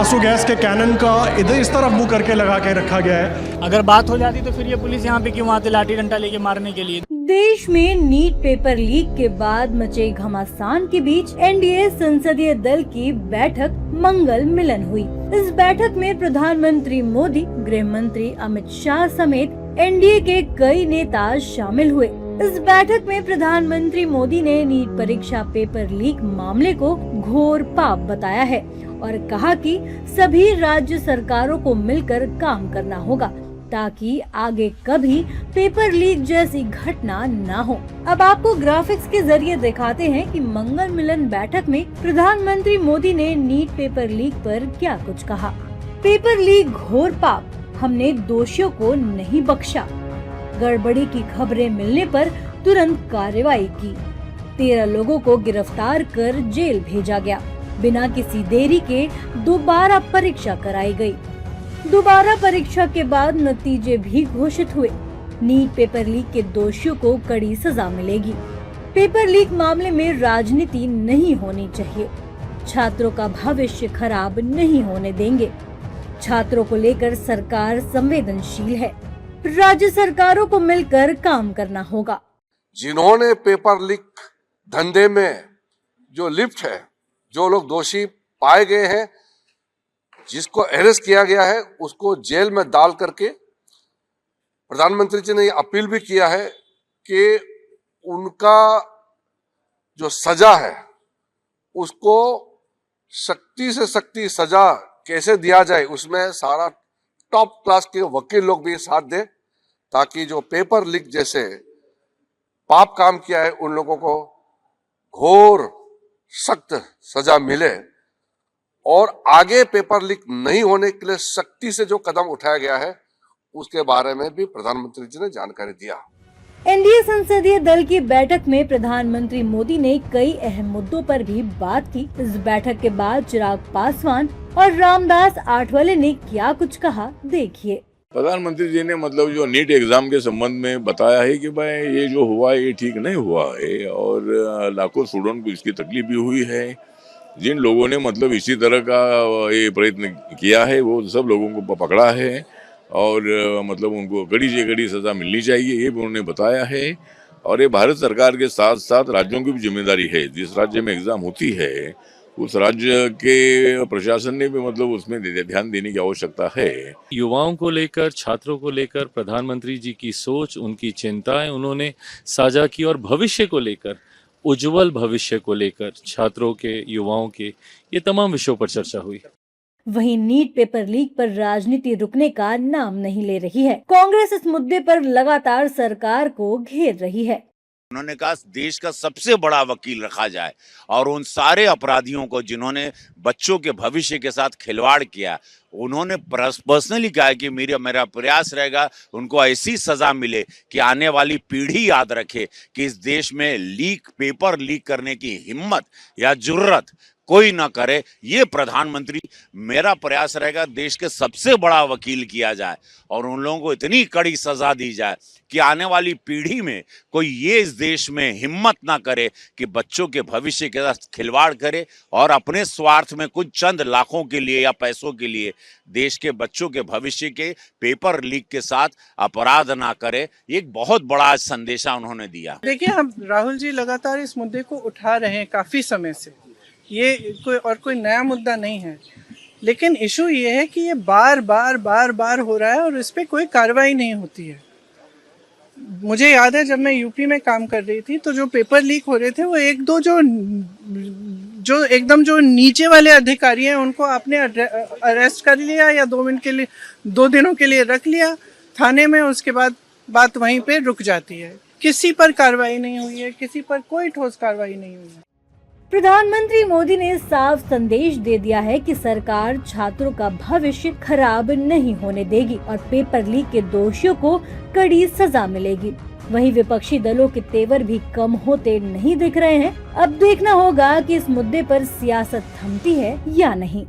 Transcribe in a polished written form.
आंसू गैस के कैनन का इधर इस तरफ मुंह करके लगा के रखा गया है। अगर बात हो जाती तो फिर ये पुलिस यहाँ पे क्यों आती लाठी डंडा लेके मारने के लिए। देश में नीट पेपर लीक के बाद मचे घमासान के बीच एनडीए संसदीय दल की बैठक मंगल मिलन हुई। इस बैठक में प्रधानमंत्री मोदी, गृह मंत्री अमित शाह समेत एनडीए के कई नेता शामिल हुए। इस बैठक में प्रधानमंत्री मोदी ने नीट परीक्षा पेपर लीक मामले को घोर पाप बताया है और कहा कि सभी राज्य सरकारों को मिलकर काम करना होगा ताकि आगे कभी पेपर लीक जैसी घटना न हो। अब आपको ग्राफिक्स के जरिए दिखाते हैं कि मंगल मिलन बैठक में प्रधानमंत्री मोदी ने नीट पेपर लीक पर क्या कुछ कहा। पेपर लीक घोर पाप, हमने दोषियों को नहीं बख्शा। गड़बड़ी की खबरें मिलने पर तुरंत कार्रवाई की। 13 लोगों को गिरफ्तार कर जेल भेजा गया। बिना किसी देरी के दोबारा परीक्षा कराई गई। दोबारा परीक्षा के बाद नतीजे भी घोषित हुए। नीट पेपर लीक के दोषियों को कड़ी सजा मिलेगी। पेपर लीक मामले में राजनीति नहीं होनी चाहिए। छात्रों का भविष्य खराब नहीं होने देंगे। छात्रों को लेकर सरकार संवेदनशील है। राज्य सरकारों को मिलकर काम करना होगा। जिन्होंने पेपर लीक धंधे में जो लिप्त है, जो लोग दोषी पाए गए हैं, जिसको अरेस्ट किया गया है, उसको जेल में डाल करके प्रधानमंत्री जी ने अपील भी किया है कि उनका जो सजा है उसको सख्ती से सख्ती सजा कैसे दिया जाए, उसमें सारा टॉप क्लास के वकील लोग भी साथ दें ताकि जो पेपर लीक जैसे पाप काम किया है उन लोगों को घोर सख्त सजा मिले और आगे पेपर लीक नहीं होने के लिए सख्ती से जो कदम उठाया गया है उसके बारे में भी प्रधानमंत्री जी ने जानकारी दिया। एनडीए संसदीय दल की बैठक में प्रधानमंत्री मोदी ने कई अहम मुद्दों पर भी बात की। इस बैठक के बाद चिराग पासवान और रामदास आठवले ने क्या कुछ कहा, देखिए। प्रधानमंत्री जी ने जो नीट एग्जाम के संबंध में बताया है कि भाई ये जो हुआ ये ठीक नहीं हुआ है और लाखों स्टूडेंट को इसकी तकलीफ भी हुई है। जिन लोगों ने इसी तरह का ये प्रयत्न किया है वो सब लोगों को पकड़ा है और उनको कड़ी से कड़ी सजा मिलनी चाहिए, ये भी उन्होंने बताया है। और ये भारत सरकार के साथ साथ राज्यों की भी जिम्मेदारी है। जिस राज्य में एग्जाम होती है उस राज्य के प्रशासन ने भी उसमें ध्यान देने की आवश्यकता है। युवाओं को लेकर, छात्रों को लेकर प्रधानमंत्री जी की सोच, उनकी चिंताएं उन्होंने साझा की और भविष्य को लेकर, उज्जवल भविष्य को लेकर छात्रों के, युवाओं के, ये तमाम विषयों पर चर्चा हुई। वहीं नीट पेपर लीक पर राजनीति रुकने का नाम नहीं ले रही है। कांग्रेस इस मुद्दे पर लगातार सरकार को घेर रही है। उन्होंने कहा देश का सबसे बड़ा वकील रखा जाए और उन सारे अपराधियों को जिन्होंने बच्चों के भविष्य के साथ खिलवाड़ किया, उन्होंने पर्सनली कहा कि मेरा प्रयास रहेगा उनको ऐसी सजा मिले कि आने वाली पीढ़ी याद रखे कि इस देश में पेपर लीक करने की हिम्मत या जुर्रत कोई ना करे। ये प्रधानमंत्री, मेरा प्रयास रहेगा देश के सबसे बड़ा वकील किया जाए और उन लोगों को इतनी कड़ी सजा दी जाए कि आने वाली पीढ़ी में कोई ये इस देश में हिम्मत ना करे कि बच्चों के भविष्य के साथ खिलवाड़ करे और अपने स्वार्थ में कुछ चंद लाखों के लिए या पैसों के लिए देश के बच्चों के भविष्य के पेपर लीक के साथ अपराध ना करे। एक बहुत बड़ा संदेशा उन्होंने दिया। देखिए, हम राहुल जी लगातार इस मुद्दे को उठा रहे हैं काफी समय से। ये कोई नया मुद्दा नहीं है, लेकिन इशू ये है कि ये बार बार हो रहा है और इस पे कोई कार्रवाई नहीं होती है। मुझे याद है जब मैं यूपी में काम कर रही थी तो जो पेपर लीक हो रहे थे वो एक दो जो एकदम जो नीचे वाले अधिकारी हैं उनको आपने अरेस्ट कर लिया या 2 मिनट के लिए, 2 दिनों के लिए रख लिया थाने में, उसके बाद बात वहीं पे रुक जाती है। किसी पर कार्रवाई नहीं हुई है, किसी पर कोई ठोस कार्रवाई नहीं हुई है। प्रधानमंत्री मोदी ने साफ संदेश दे दिया है कि सरकार छात्रों का भविष्य खराब नहीं होने देगी और पेपर लीक के दोषियों को कड़ी सजा मिलेगी। वहीं विपक्षी दलों के तेवर भी कम होते नहीं दिख रहे हैं। अब देखना होगा कि इस मुद्दे पर सियासत थमती है या नहीं।